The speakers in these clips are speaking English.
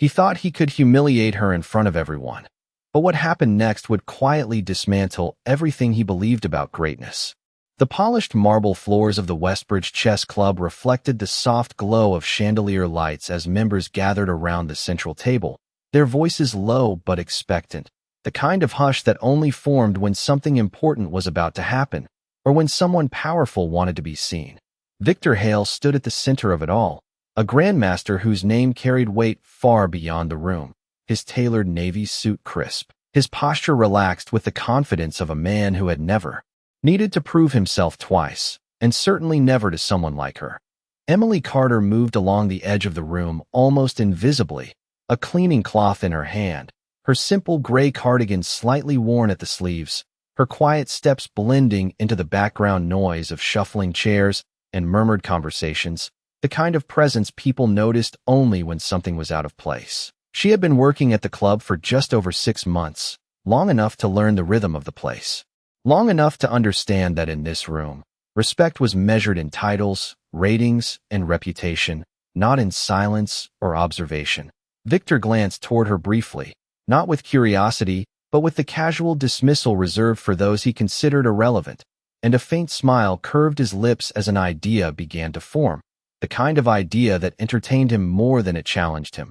He thought he could humiliate her in front of everyone. But what happened next would quietly dismantle everything he believed about greatness. The polished marble floors of the Westbridge Chess Club reflected the soft glow of chandelier lights as members gathered around the central table, their voices low but expectant, the kind of hush that only formed when something important was about to happen, or when someone powerful wanted to be seen. Victor Hale stood at the center of it all, a grandmaster whose name carried weight far beyond the room, his tailored navy suit crisp, his posture relaxed with the confidence of a man who had never needed to prove himself twice, and certainly never to someone like her. Emily Carter moved along the edge of the room almost invisibly, a cleaning cloth in her hand, her simple gray cardigan slightly worn at the sleeves, her quiet steps blending into the background noise of shuffling chairs and murmured conversations, the kind of presence people noticed only when something was out of place. She had been working at the club for just over 6 months, long enough to learn the rhythm of the place. Long enough to understand that in this room, respect was measured in titles, ratings, and reputation, not in silence or observation. Victor glanced toward her briefly, not with curiosity, but with the casual dismissal reserved for those he considered irrelevant, and a faint smile curved his lips as an idea began to form, the kind of idea that entertained him more than it challenged him.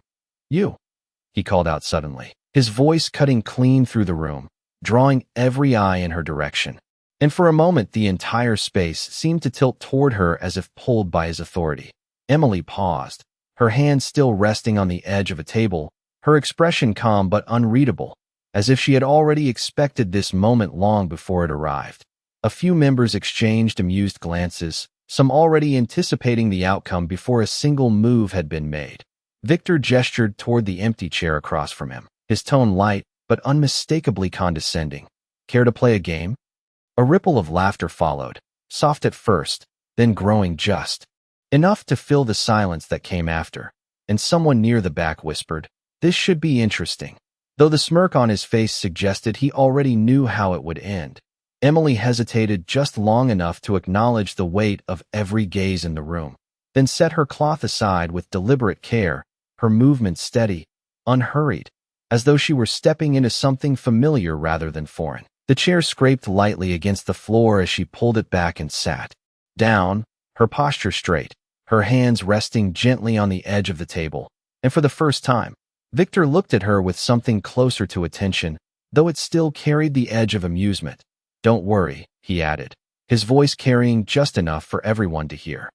"You," he called out suddenly, his voice cutting clean through the room, drawing every eye in her direction. And for a moment the entire space seemed to tilt toward her as if pulled by his authority. Emily paused, her hand still resting on the edge of a table, her expression calm but unreadable, as if she had already expected this moment long before it arrived. A few members exchanged amused glances, some already anticipating the outcome before a single move had been made. Victor gestured toward the empty chair across from him, his tone light but unmistakably condescending. "Care to play a game?" A ripple of laughter followed, soft at first, then growing just enough to fill the silence that came after, and someone near the back whispered, "This should be interesting," though the smirk on his face suggested he already knew how it would end. Emily hesitated just long enough to acknowledge the weight of every gaze in the room, then set her cloth aside with deliberate care, her movements steady, unhurried, as though she were stepping into something familiar rather than foreign. The chair scraped lightly against the floor as she pulled it back and sat down, her posture straight, her hands resting gently on the edge of the table. And for the first time, Victor looked at her with something closer to attention, though it still carried the edge of amusement. "Don't worry," he added, his voice carrying just enough for everyone to hear.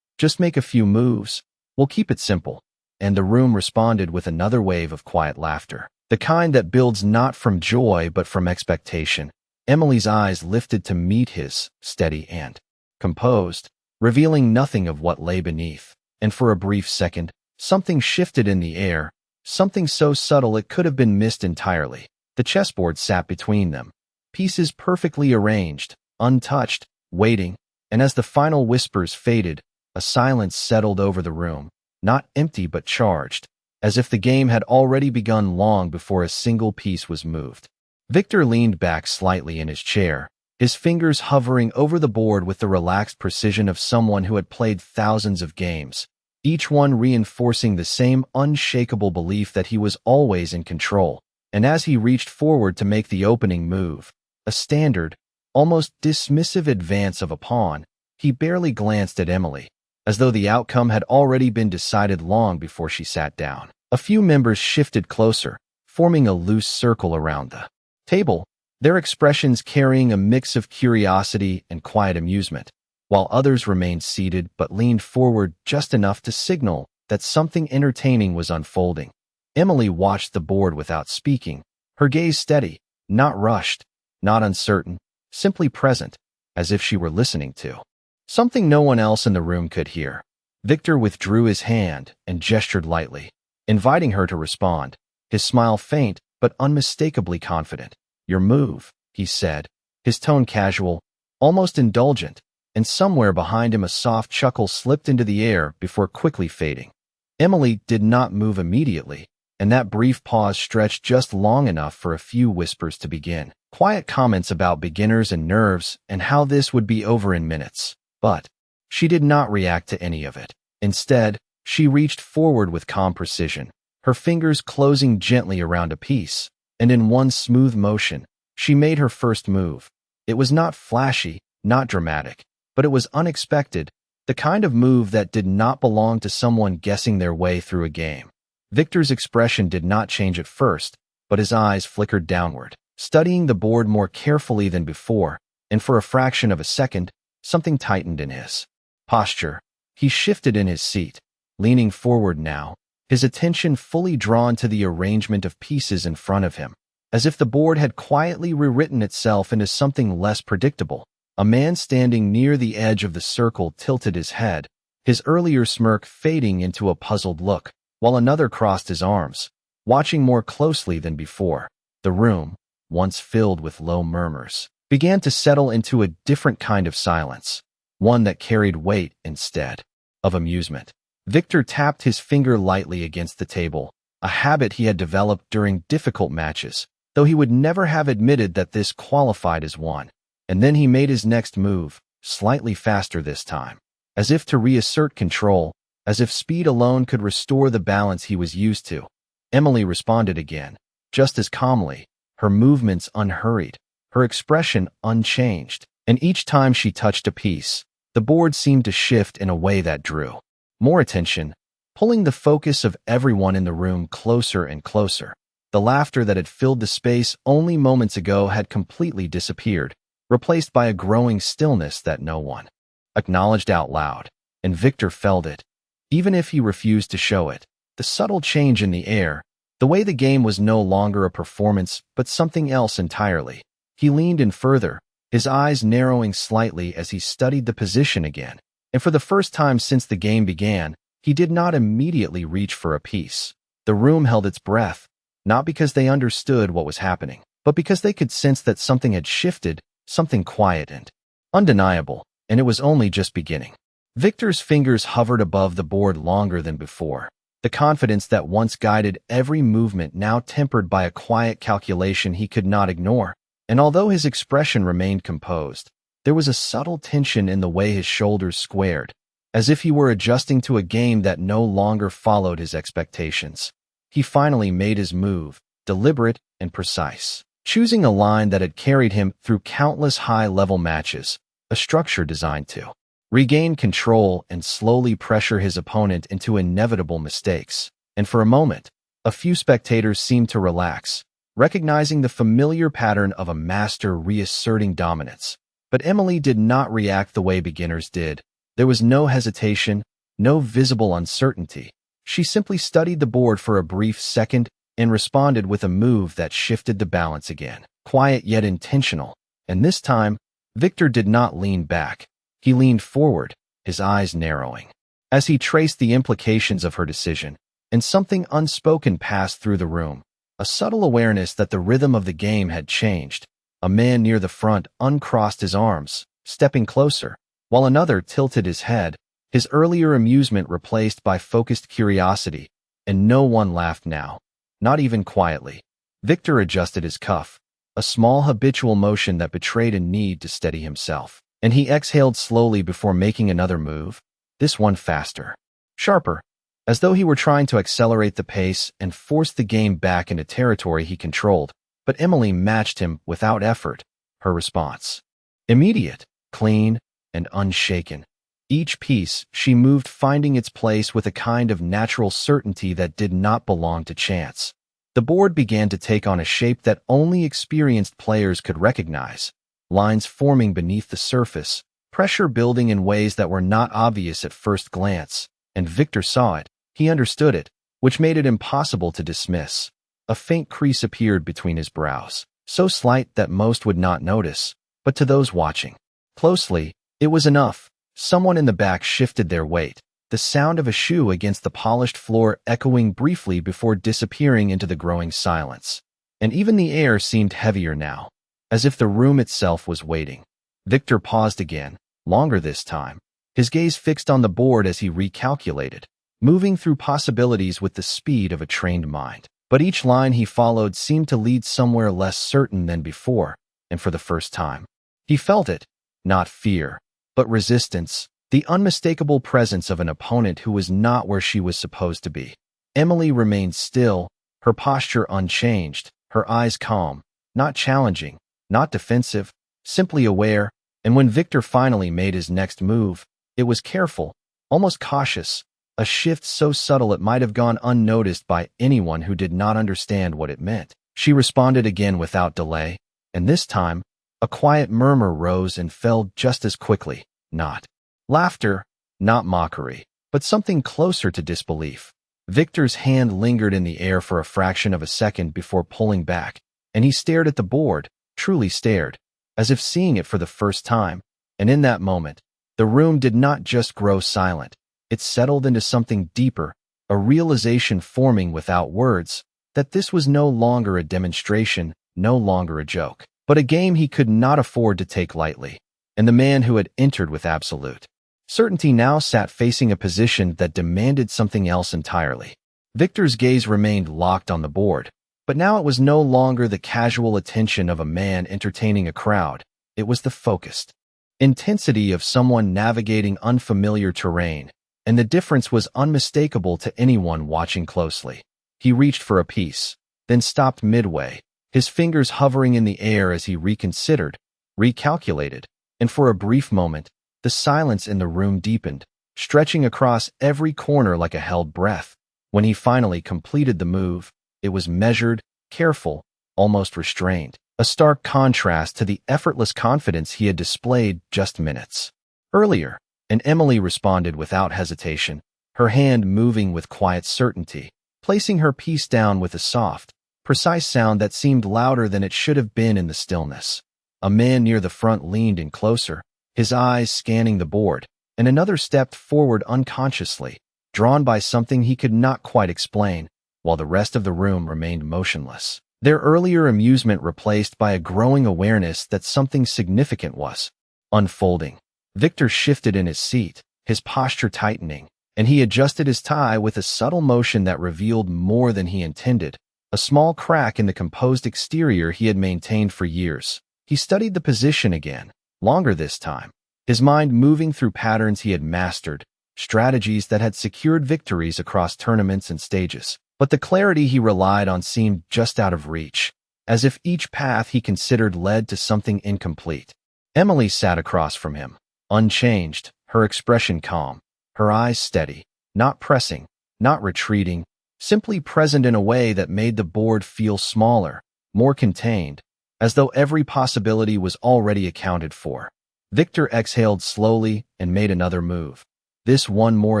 "Just make a few moves. We'll keep it simple." And the room responded with another wave of quiet laughter, the kind that builds not from joy but from expectation. Emily's eyes lifted to meet his, steady and composed, revealing nothing of what lay beneath. And for a brief second, something shifted in the air, something so subtle it could have been missed entirely. The chessboard sat between them, pieces perfectly arranged, untouched, waiting, and as the final whispers faded, a silence settled over the room, not empty but charged, as if the game had already begun long before a single piece was moved. Victor leaned back slightly in his chair, his fingers hovering over the board with the relaxed precision of someone who had played thousands of games, each one reinforcing the same unshakable belief that he was always in control. And as he reached forward to make the opening move, a standard, almost dismissive advance of a pawn, he barely glanced at Emily, as though the outcome had already been decided long before she sat down. A few members shifted closer, forming a loose circle around the table, their expressions carrying a mix of curiosity and quiet amusement, while others remained seated but leaned forward just enough to signal that something entertaining was unfolding. Emily watched the board without speaking, her gaze steady, not rushed, not uncertain, simply present, as if she were listening to something no one else in the room could hear. Victor withdrew his hand and gestured lightly, inviting her to respond, his smile faint but unmistakably confident. "Your move," he said, his tone casual, almost indulgent, and somewhere behind him a soft chuckle slipped into the air before quickly fading. Emily did not move immediately, and that brief pause stretched just long enough for a few whispers to begin. Quiet comments about beginners and nerves and how this would be over in minutes. But she did not react to any of it. Instead, she reached forward with calm precision, her fingers closing gently around a piece, and in one smooth motion, she made her first move. It was not flashy, not dramatic, but it was unexpected, the kind of move that did not belong to someone guessing their way through a game. Victor's expression did not change at first, but his eyes flickered downward, studying the board more carefully than before, and for a fraction of a second, something tightened in his posture. He shifted in his seat, leaning forward now, his attention fully drawn to the arrangement of pieces in front of him, as if the board had quietly rewritten itself into something less predictable. A man standing near the edge of the circle tilted his head, his earlier smirk fading into a puzzled look, while another crossed his arms, watching more closely than before. The room, once filled with low murmurs, began to settle into a different kind of silence, one that carried weight instead of amusement. Victor tapped his finger lightly against the table, a habit he had developed during difficult matches, though he would never have admitted that this qualified as one. And then he made his next move, slightly faster this time, as if to reassert control, as if speed alone could restore the balance he was used to. Emily responded again, just as calmly, her movements unhurried, her expression unchanged, and each time she touched a piece, the board seemed to shift in a way that drew more attention, pulling the focus of everyone in the room closer and closer. The laughter that had filled the space only moments ago had completely disappeared, replaced by a growing stillness that no one acknowledged out loud, and Victor felt it, even if he refused to show it. The subtle change in the air, the way the game was no longer a performance but something else entirely. He leaned in further, his eyes narrowing slightly as he studied the position again, and for the first time since the game began, he did not immediately reach for a piece. The room held its breath, not because they understood what was happening, but because they could sense that something had shifted, something quiet and undeniable, and it was only just beginning. Victor's fingers hovered above the board longer than before, the confidence that once guided every movement now tempered by a quiet calculation he could not ignore. And although his expression remained composed, there was a subtle tension in the way his shoulders squared, as if he were adjusting to a game that no longer followed his expectations. He finally made his move, deliberate and precise, choosing a line that had carried him through countless high-level matches, a structure designed to regain control and slowly pressure his opponent into inevitable mistakes. And for a moment, a few spectators seemed to relax, recognizing the familiar pattern of a master reasserting dominance. But Emily did not react the way beginners did. There was no hesitation, no visible uncertainty. She simply studied the board for a brief second and responded with a move that shifted the balance again, quiet yet intentional. And this time, Victor did not lean back. He leaned forward, his eyes narrowing, as he traced the implications of her decision, and something unspoken passed through the room, a subtle awareness that the rhythm of the game had changed. A man near the front uncrossed his arms, stepping closer, while another tilted his head, his earlier amusement replaced by focused curiosity, and no one laughed now, not even quietly. Victor adjusted his cuff, a small habitual motion that betrayed a need to steady himself, and he exhaled slowly before making another move, this one faster, sharper, as though he were trying to accelerate the pace and force the game back into territory he controlled. But Emily matched him without effort, her response immediate, clean, and unshaken. Each piece she moved finding its place with a kind of natural certainty that did not belong to chance. The board began to take on a shape that only experienced players could recognize, lines forming beneath the surface, pressure building in ways that were not obvious at first glance, and Victor saw it, he understood it, which made it impossible to dismiss. A faint crease appeared between his brows, so slight that most would not notice, but to those watching closely, it was enough. Someone in the back shifted their weight, the sound of a shoe against the polished floor echoing briefly before disappearing into the growing silence. And even the air seemed heavier now, as if the room itself was waiting. Victor paused again, longer this time, his gaze fixed on the board as he recalculated, moving through possibilities with the speed of a trained mind. But each line he followed seemed to lead somewhere less certain than before, and for the first time, he felt it, not fear, but resistance, the unmistakable presence of an opponent who was not where she was supposed to be. Emily remained still, her posture unchanged, her eyes calm, not challenging, not defensive, simply aware, and when Victor finally made his next move, it was careful, almost cautious, a shift so subtle it might have gone unnoticed by anyone who did not understand what it meant. She responded again without delay, and this time, a quiet murmur rose and fell just as quickly, not laughter, not mockery, but something closer to disbelief. Victor's hand lingered in the air for a fraction of a second before pulling back, and he stared at the board, truly stared, as if seeing it for the first time, and in that moment, the room did not just grow silent, it settled into something deeper, a realization forming without words, that this was no longer a demonstration, no longer a joke, but a game he could not afford to take lightly, and the man who had entered with absolute certainty now sat facing a position that demanded something else entirely. Victor's gaze remained locked on the board, but now it was no longer the casual attention of a man entertaining a crowd, it was the focused intensity of someone navigating unfamiliar terrain, and the difference was unmistakable to anyone watching closely. He reached for a piece, then stopped midway, his fingers hovering in the air as he reconsidered, recalculated, and for a brief moment, the silence in the room deepened, stretching across every corner like a held breath. When he finally completed the move, it was measured, careful, almost restrained, a stark contrast to the effortless confidence he had displayed just minutes earlier, and Emily responded without hesitation, her hand moving with quiet certainty, placing her piece down with a soft, precise sound that seemed louder than it should have been in the stillness. A man near the front leaned in closer, his eyes scanning the board, and another stepped forward unconsciously, drawn by something he could not quite explain, while the rest of the room remained motionless, their earlier amusement replaced by a growing awareness that something significant was unfolding. Victor shifted in his seat, his posture tightening, and he adjusted his tie with a subtle motion that revealed more than he intended, a small crack in the composed exterior he had maintained for years. He studied the position again, longer this time, his mind moving through patterns he had mastered, strategies that had secured victories across tournaments and stages. But the clarity he relied on seemed just out of reach, as if each path he considered led to something incomplete. Emily sat across from him, unchanged, her expression calm, her eyes steady, not pressing, not retreating, simply present in a way that made the board feel smaller, more contained, as though every possibility was already accounted for. Victor exhaled slowly and made another move, this one more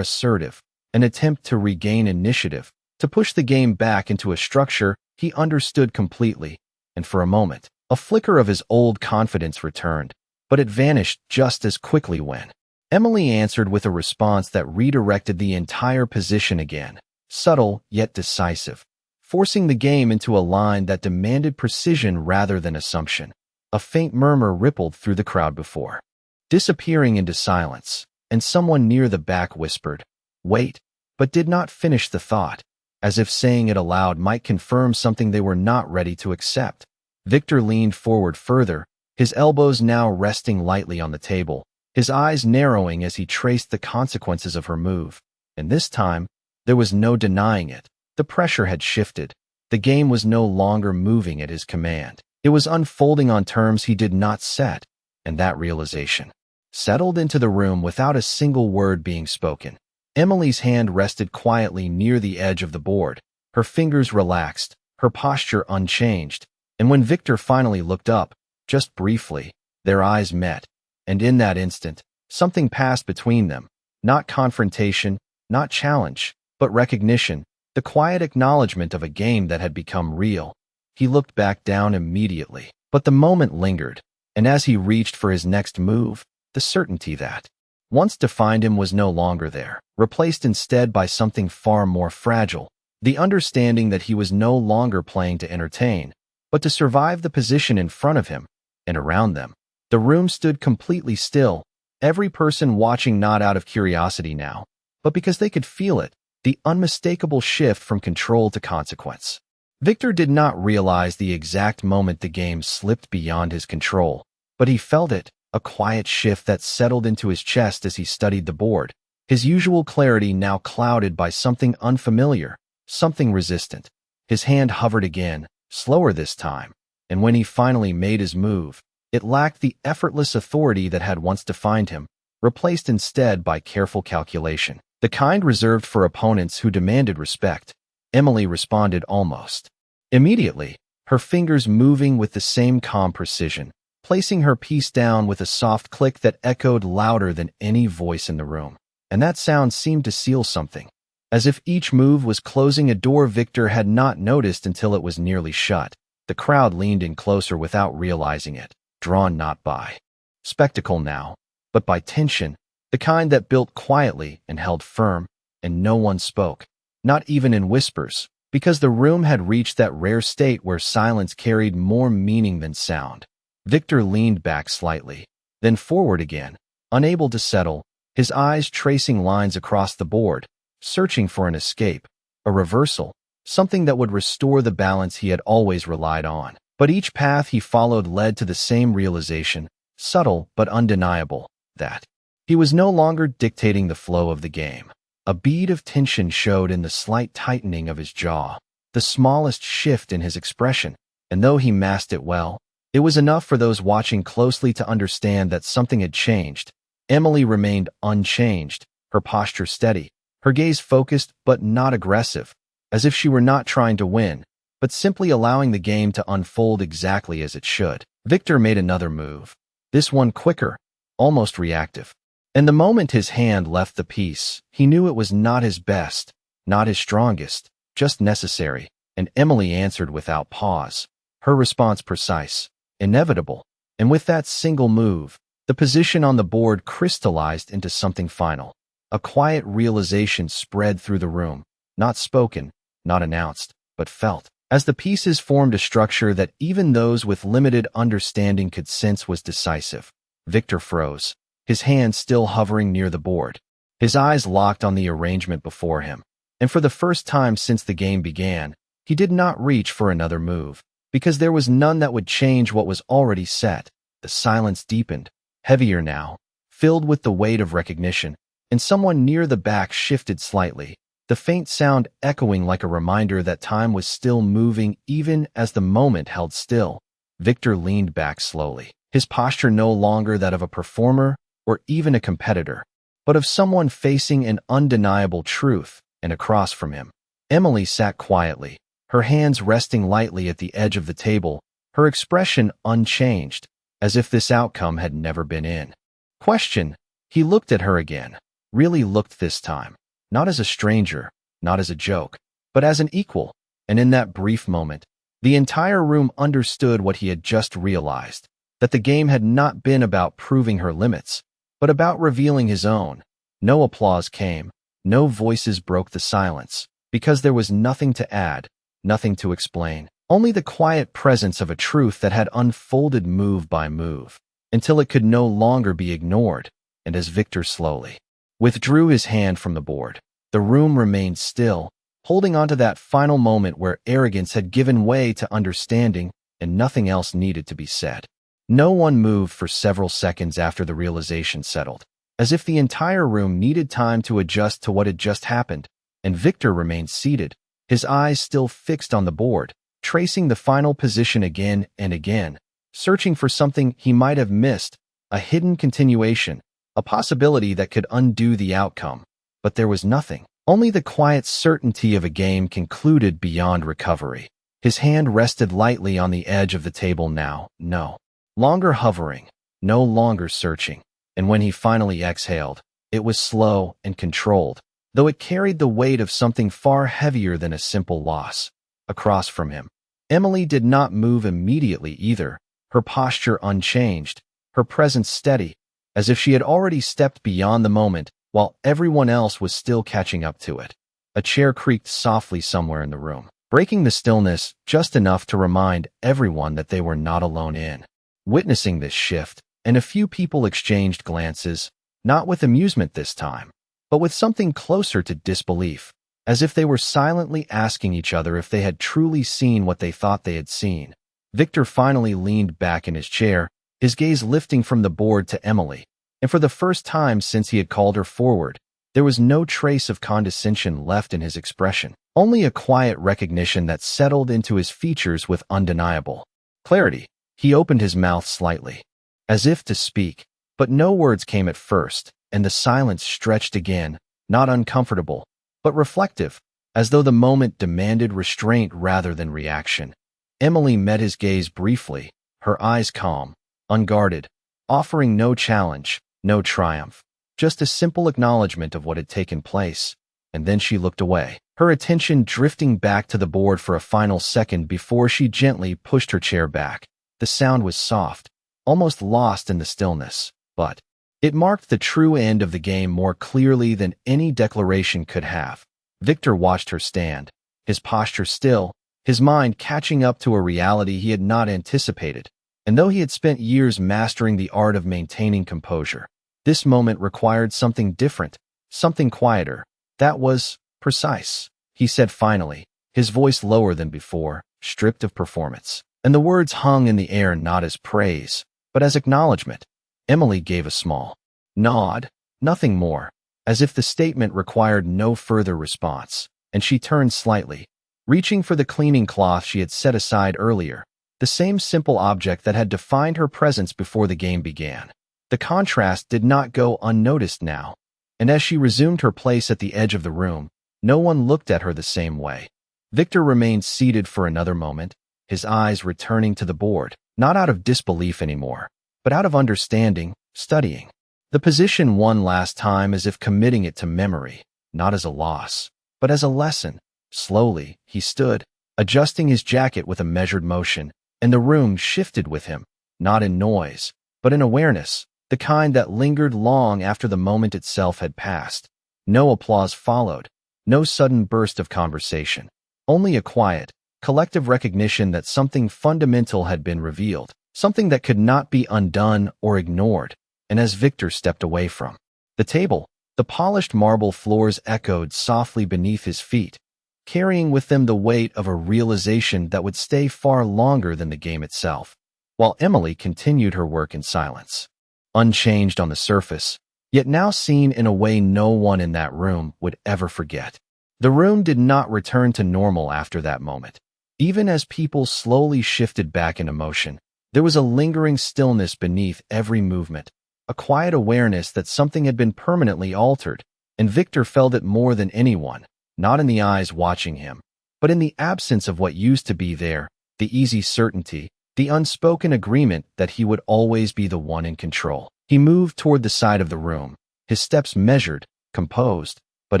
assertive, an attempt to regain initiative, to push the game back into a structure he understood completely, and for a moment, a flicker of his old confidence returned, but it vanished just as quickly when Emily answered with a response that redirected the entire position again, subtle yet decisive, forcing the game into a line that demanded precision rather than assumption. A faint murmur rippled through the crowd before disappearing into silence, and someone near the back whispered, "Wait," but did not finish the thought, as if saying it aloud might confirm something they were not ready to accept. Victor leaned forward further, his elbows now resting lightly on the table, his eyes narrowing as he traced the consequences of her move. And this time, there was no denying it. The pressure had shifted. The game was no longer moving at his command. It was unfolding on terms he did not set, and that realization settled into the room without a single word being spoken. Emily's hand rested quietly near the edge of the board, her fingers relaxed, her posture unchanged, and when Victor finally looked up, just briefly, their eyes met, and in that instant, something passed between them, not confrontation, not challenge, but recognition, the quiet acknowledgement of a game that had become real. He looked back down immediately, but the moment lingered, and as he reached for his next move, the certainty that once defined him was no longer there, replaced instead by something far more fragile, the understanding that he was no longer playing to entertain, but to survive the position in front of him, and around them. The room stood completely still, every person watching not out of curiosity now, but because they could feel it, the unmistakable shift from control to consequence. Victor did not realize the exact moment the game slipped beyond his control, but he felt it, a quiet shift that settled into his chest as he studied the board, his usual clarity now clouded by something unfamiliar, something resistant. His hand hovered again, slower this time, and when he finally made his move, it lacked the effortless authority that had once defined him, replaced instead by careful calculation, the kind reserved for opponents who demanded respect. Emily responded almost immediately, her fingers moving with the same calm precision, placing her piece down with a soft click that echoed louder than any voice in the room. And that sound seemed to seal something. As if each move was closing a door Victor had not noticed until it was nearly shut. The crowd leaned in closer without realizing it, drawn not by spectacle now, but by tension, the kind that built quietly and held firm, and no one spoke, not even in whispers, because the room had reached that rare state where silence carried more meaning than sound. Victor leaned back slightly, then forward again, unable to settle, his eyes tracing lines across the board, searching for an escape, a reversal, something that would restore the balance he had always relied on. But each path he followed led to the same realization, subtle but undeniable, that he was no longer dictating the flow of the game. A bead of tension showed in the slight tightening of his jaw, the smallest shift in his expression, and though he masked it well, it was enough for those watching closely to understand that something had changed. Emily remained unchanged, her posture steady, her gaze focused but not aggressive, as if she were not trying to win, but simply allowing the game to unfold exactly as it should. Victor made another move, this one quicker, almost reactive. And the moment his hand left the piece, he knew it was not his best, not his strongest, just necessary, and Emily answered without pause, her response precise, inevitable, and with that single move, the position on the board crystallized into something final. A quiet realization spread through the room, not spoken, not announced, but felt, as the pieces formed a structure that even those with limited understanding could sense was decisive. Victor froze, his hand still hovering near the board, his eyes locked on the arrangement before him. And for the first time since the game began, he did not reach for another move, because there was none that would change what was already set. The silence deepened, heavier now, filled with the weight of recognition, and someone near the back shifted slightly, the faint sound echoing like a reminder that time was still moving even as the moment held still. Victor leaned back slowly, his posture no longer that of a performer or even a competitor, but of someone facing an undeniable truth. And across from him, Emily sat quietly, her hands resting lightly at the edge of the table, her expression unchanged, as if this outcome had never been in question. He looked at her again, really looked this time, not as a stranger, not as a joke, but as an equal, and in that brief moment, the entire room understood what he had just realized, that the game had not been about proving her limits, but about revealing his own. No applause came, no voices broke the silence, because there was nothing to add, nothing to explain, only the quiet presence of a truth that had unfolded move by move, until it could no longer be ignored. And as Victor slowly withdrew his hand from the board, the room remained still, holding on to that final moment where arrogance had given way to understanding and nothing else needed to be said. No one moved for several seconds after the realization settled, as if the entire room needed time to adjust to what had just happened, and Victor remained seated, his eyes still fixed on the board, tracing the final position again and again, searching for something he might have missed, a hidden continuation, a possibility that could undo the outcome. But there was nothing, only the quiet certainty of a game concluded beyond recovery. His hand rested lightly on the edge of the table now, no longer hovering, no longer searching, and when he finally exhaled, it was slow and controlled, though it carried the weight of something far heavier than a simple loss. Across from him, Emily did not move immediately either, her posture unchanged, her presence steady, as if she had already stepped beyond the moment while everyone else was still catching up to it. A chair creaked softly somewhere in the room, breaking the stillness just enough to remind everyone that they were not alone in witnessing this shift, and a few people exchanged glances, not with amusement this time, but with something closer to disbelief, as if they were silently asking each other if they had truly seen what they thought they had seen. Victor finally leaned back in his chair, his gaze lifting from the board to Emily, and for the first time since he had called her forward, There was no trace of condescension left in his expression, only a quiet recognition that settled into his features with undeniable clarity. He opened his mouth slightly, as if to speak, but no words came at first, and the silence stretched again, not uncomfortable, but reflective, as though the moment demanded restraint rather than reaction. Emily met his gaze briefly, her eyes calm, unguarded, offering no challenge, no triumph, just a simple acknowledgement of what had taken place, and then she looked away, her attention drifting back to the board for a final second before she gently pushed her chair back. The sound was soft, almost lost in the stillness, but it marked the true end of the game more clearly than any declaration could have. Victor watched her stand, his posture still, his mind catching up to a reality he had not anticipated. And though he had spent years mastering the art of maintaining composure, this moment required something different, something quieter. That was precise, he said finally, his voice lower than before, stripped of performance. And the words hung in the air not as praise, but as acknowledgement. Emily gave a small nod, nothing more, as if the statement required no further response, and she turned slightly, reaching for the cleaning cloth she had set aside earlier, the same simple object that had defined her presence before the game began. The contrast did not go unnoticed now, and as she resumed her place at the edge of the room, no one looked at her the same way. Victor remained seated for another moment, his eyes returning to the board, not out of disbelief anymore, but out of understanding, studying the position one last time as if committing it to memory, not as a loss, but as a lesson. Slowly, he stood, adjusting his jacket with a measured motion, and the room shifted with him, not in noise, but in awareness, the kind that lingered long after the moment itself had passed. No applause followed, no sudden burst of conversation, only a quiet, collective recognition that something fundamental had been revealed, something that could not be undone or ignored. And as Victor stepped away from the table, the polished marble floors echoed softly beneath his feet, carrying with them the weight of a realization that would stay far longer than the game itself, while Emily continued her work in silence, unchanged on the surface, yet now seen in a way no one in that room would ever forget. The room did not return to normal after that moment. Even as people slowly shifted back into motion, there was a lingering stillness beneath every movement, a quiet awareness that something had been permanently altered, and Victor felt it more than anyone, not in the eyes watching him, but in the absence of what used to be there, the easy certainty, the unspoken agreement that he would always be the one in control. He moved toward the side of the room, his steps measured, composed, but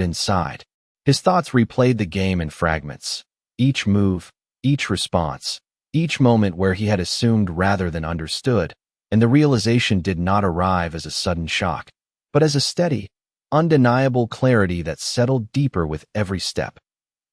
inside. His thoughts replayed the game in fragments, each move, each response, each moment where he had assumed rather than understood, and the realization did not arrive as a sudden shock, but as a steady, undeniable clarity that settled deeper with every step.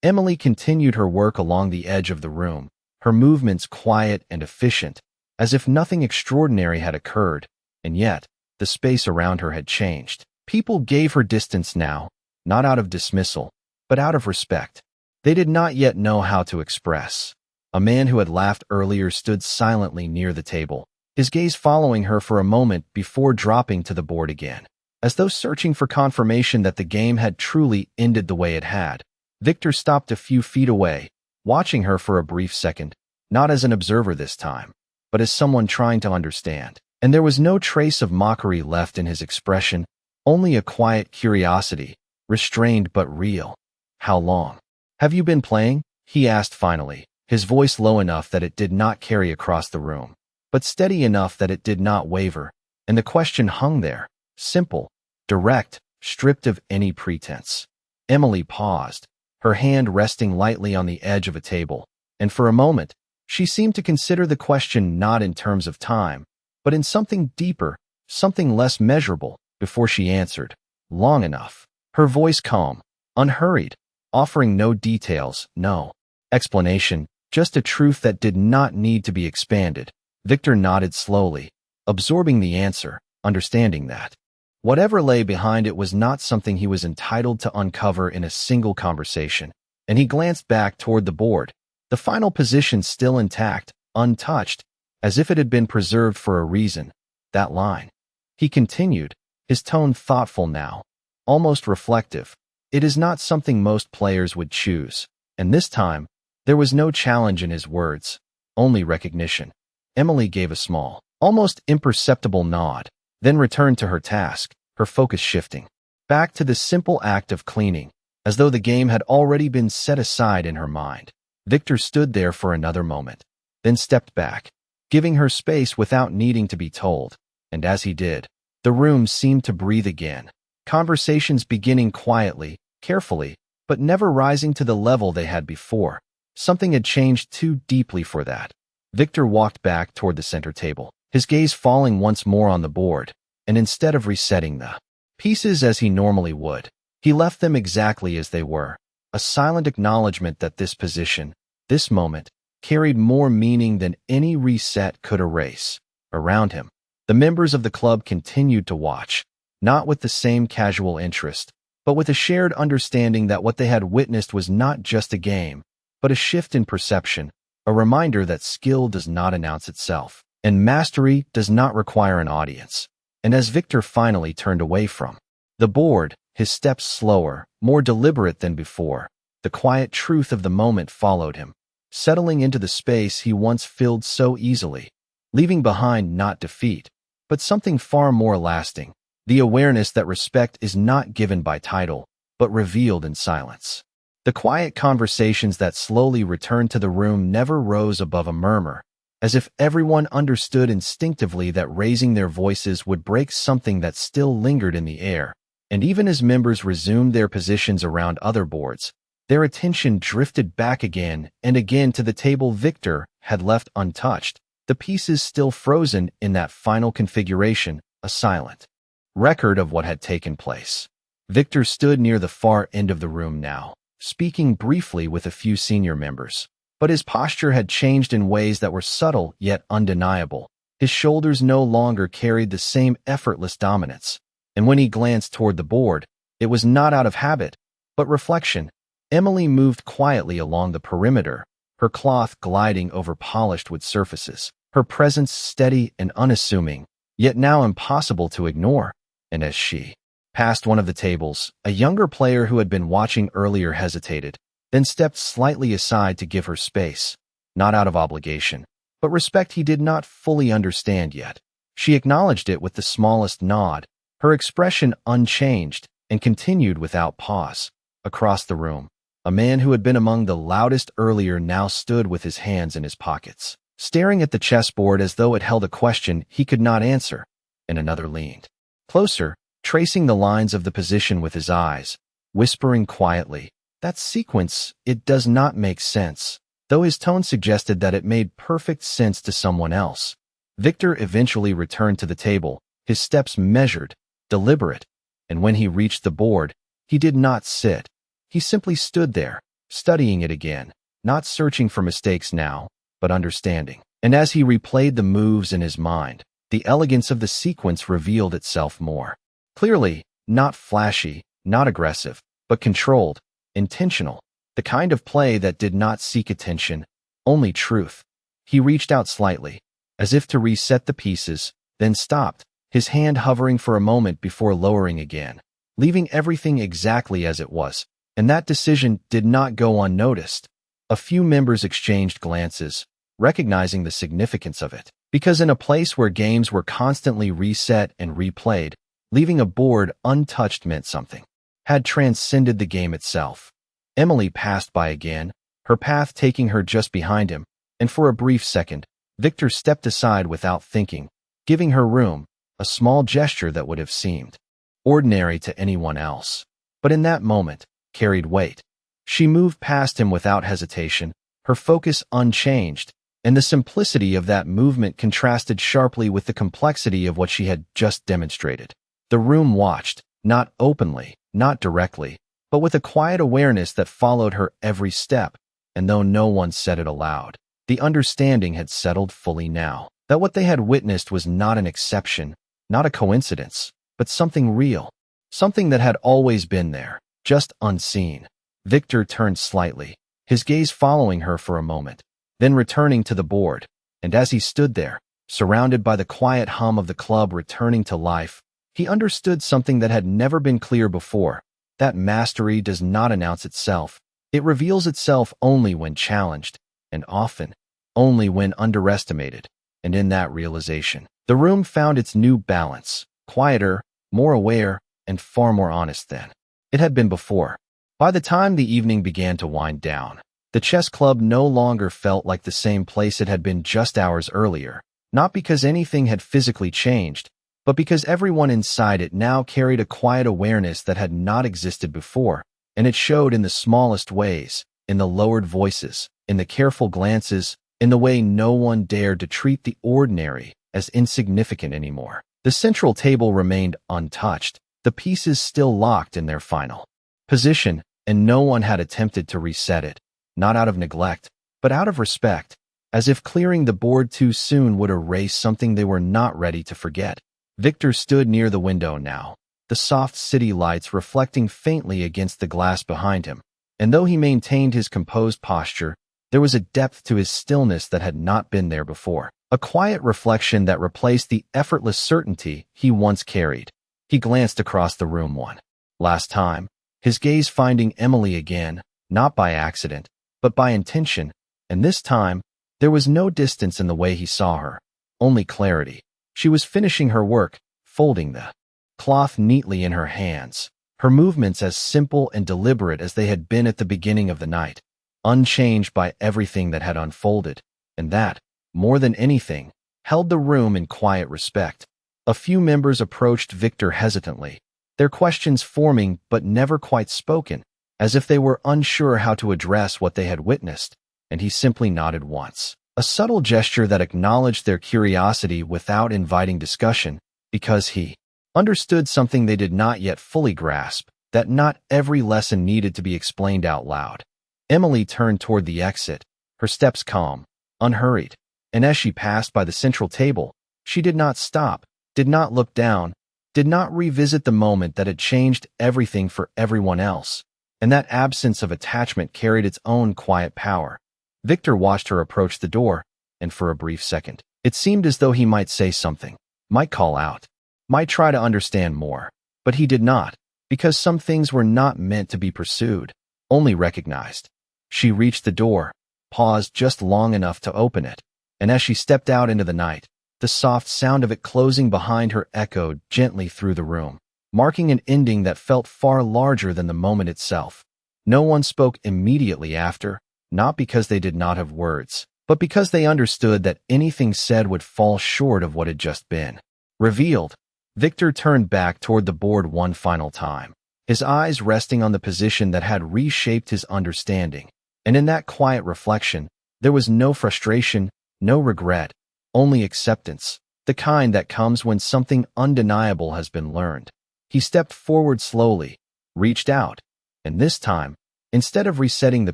Emily continued her work along the edge of the room, her movements quiet and efficient, as if nothing extraordinary had occurred, and yet, the space around her had changed. People gave her distance now, not out of dismissal, but out of respect. They did not yet know how to express. A man who had laughed earlier stood silently near the table, his gaze following her for a moment before dropping to the board again, as though searching for confirmation that the game had truly ended the way it had. Victor stopped a few feet away, watching her for a brief second, not as an observer this time, but as someone trying to understand. And there was no trace of mockery left in his expression, only a quiet curiosity, restrained but real. "How long have you been playing?" he asked finally, his voice low enough that it did not carry across the room, but steady enough that it did not waver, and the question hung there, simple, direct, stripped of any pretense. Emily paused, her hand resting lightly on the edge of a table, and for a moment, she seemed to consider the question not in terms of time, but in something deeper, something less measurable, before she answered. Long enough. Her voice calm, unhurried, offering no details, no explanation, just a truth that did not need to be expanded. Victor nodded slowly, absorbing the answer, understanding that whatever lay behind it was not something he was entitled to uncover in a single conversation, and he glanced back toward the board, the final position still intact, untouched, as if it had been preserved for a reason. That line. He continued, his tone thoughtful now. almost reflective. It is not something most players would choose, and this time, there was no challenge in his words, only recognition. Emily gave a small, almost imperceptible nod, then returned to her task, her focus shifting back to the simple act of cleaning, as though the game had already been set aside in her mind. Victor stood there for another moment, then stepped back, giving her space without needing to be told, and as he did, the room seemed to breathe again, conversations beginning quietly, carefully, but never rising to the level they had before. Something had changed too deeply for that. Victor walked back toward the center table, his gaze falling once more on the board, and instead of resetting the pieces as he normally would, he left them exactly as they were, a silent acknowledgement that this position, this moment, carried more meaning than any reset could erase. Around him, the members of the club continued to watch, not with the same casual interest, but with a shared understanding that what they had witnessed was not just a game, but a shift in perception, a reminder that skill does not announce itself, and mastery does not require an audience. And as Victor finally turned away from the board, his steps slower, more deliberate than before, the quiet truth of the moment followed him, settling into the space he once filled so easily, leaving behind not defeat, but something far more lasting, the awareness that respect is not given by title, but revealed in silence. The quiet conversations that slowly returned to the room never rose above a murmur, as if everyone understood instinctively that raising their voices would break something that still lingered in the air, and even as members resumed their positions around other boards, their attention drifted back again and again to the table Victor had left untouched, the pieces still frozen in that final configuration, a silent record of what had taken place. Victor stood near the far end of the room now, speaking briefly with a few senior members. But his posture had changed in ways that were subtle yet undeniable. His shoulders no longer carried the same effortless dominance, and when he glanced toward the board, it was not out of habit, but reflection. Emily moved quietly along the perimeter, her cloth gliding over polished wood surfaces, her presence steady and unassuming, yet now impossible to ignore. And as she passed one of the tables, a younger player who had been watching earlier hesitated, then stepped slightly aside to give her space, not out of obligation, but respect he did not fully understand yet. She acknowledged it with the smallest nod, her expression unchanged, and continued without pause. Across the room, a man who had been among the loudest earlier now stood with his hands in his pockets, staring at the chessboard as though it held a question he could not answer, and another leaned closer, tracing the lines of the position with his eyes, whispering quietly, "That sequence, it does not make sense," though his tone suggested that it made perfect sense to someone else. Victor eventually returned to the table, his steps measured, deliberate, and when he reached the board, he did not sit. He simply stood there, studying it again, not searching for mistakes now, but understanding. And as he replayed the moves in his mind, the elegance of the sequence revealed itself more clearly, not flashy, not aggressive, but controlled, intentional, the kind of play that did not seek attention, only truth. He reached out slightly, as if to reset the pieces, then stopped, his hand hovering for a moment before lowering again, leaving everything exactly as it was, and that decision did not go unnoticed. A few members exchanged glances, recognizing the significance of it, because in a place where games were constantly reset and replayed, leaving a board untouched meant something had transcended the game itself. Emily passed by again, her path taking her just behind him, and for a brief second, Victor stepped aside without thinking, giving her room, a small gesture that would have seemed ordinary to anyone else, but in that moment, carried weight. She moved past him without hesitation, her focus unchanged, and the simplicity of that movement contrasted sharply with the complexity of what she had just demonstrated. The room watched, not openly, not directly, but with a quiet awareness that followed her every step, and though no one said it aloud, the understanding had settled fully now, that what they had witnessed was not an exception, not a coincidence, but something real, something that had always been there, just unseen. Victor turned slightly, his gaze following her for a moment, then returning to the board, and as he stood there, surrounded by the quiet hum of the club returning to life, He understood something that had never been clear before, that mastery does not announce itself. It reveals itself only when challenged, and often only when underestimated. And in that realization, the room found its new balance, quieter, more aware, and far more honest than it had been before. By the time the evening began to wind down, the chess club no longer felt like the same place it had been just hours earlier, not because anything had physically changed, but because everyone inside it now carried a quiet awareness that had not existed before, and it showed in the smallest ways, in the lowered voices, in the careful glances, in the way no one dared to treat the ordinary as insignificant anymore. The central table remained untouched, the pieces still locked in their final position, and no one had attempted to reset it, not out of neglect, but out of respect, as if clearing the board too soon would erase something they were not ready to forget. Victor stood near the window now, the soft city lights reflecting faintly against the glass behind him, and though he maintained his composed posture, there was a depth to his stillness that had not been there before, a quiet reflection that replaced the effortless certainty he once carried. He glanced across the room one last time, his gaze finding Emily again, not by accident, but by intention, and this time, there was no distance in the way he saw her, only clarity. She was finishing her work, folding the cloth neatly in her hands, her movements as simple and deliberate as they had been at the beginning of the night, unchanged by everything that had unfolded, and that, more than anything, held the room in quiet respect. A few members approached Victor hesitantly, their questions forming but never quite spoken, as if they were unsure how to address what they had witnessed, and he simply nodded once, a subtle gesture that acknowledged their curiosity without inviting discussion, because he understood something they did not yet fully grasp, that not every lesson needed to be explained out loud. Emily turned toward the exit, her steps calm, unhurried, and as she passed by the central table, she did not stop, did not look down, did not revisit the moment that had changed everything for everyone else, and that absence of attachment carried its own quiet power. Victor watched her approach the door, and for a brief second, it seemed as though he might say something, might call out, might try to understand more, but he did not, because some things were not meant to be pursued, only recognized. She reached the door, paused just long enough to open it, and as she stepped out into the night, the soft sound of it closing behind her echoed gently through the room, marking an ending that felt far larger than the moment itself. No one spoke immediately after, not because they did not have words, but because they understood that anything said would fall short of what had just been revealed. Victor turned back toward the board one final time, his eyes resting on the position that had reshaped his understanding, and in that quiet reflection, there was no frustration, no regret, only acceptance, the kind that comes when something undeniable has been learned. He stepped forward slowly, reached out, and this time, instead of resetting the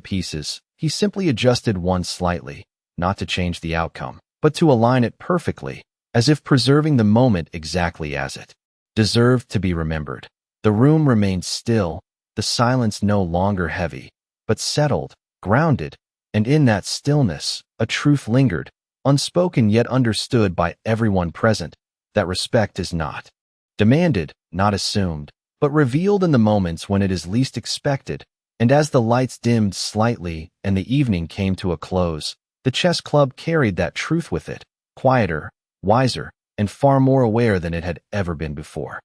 pieces, he simply adjusted one slightly, not to change the outcome, but to align it perfectly, as if preserving the moment exactly as it deserved to be remembered. The room remained still, the silence no longer heavy, but settled, grounded, and in that stillness, a truth lingered, unspoken yet understood by everyone present, that respect is not demanded, not assumed, but revealed in the moments when it is least expected. And as the lights dimmed slightly and the evening came to a close, the chess club carried that truth with it, quieter, wiser, and far more aware than it had ever been before.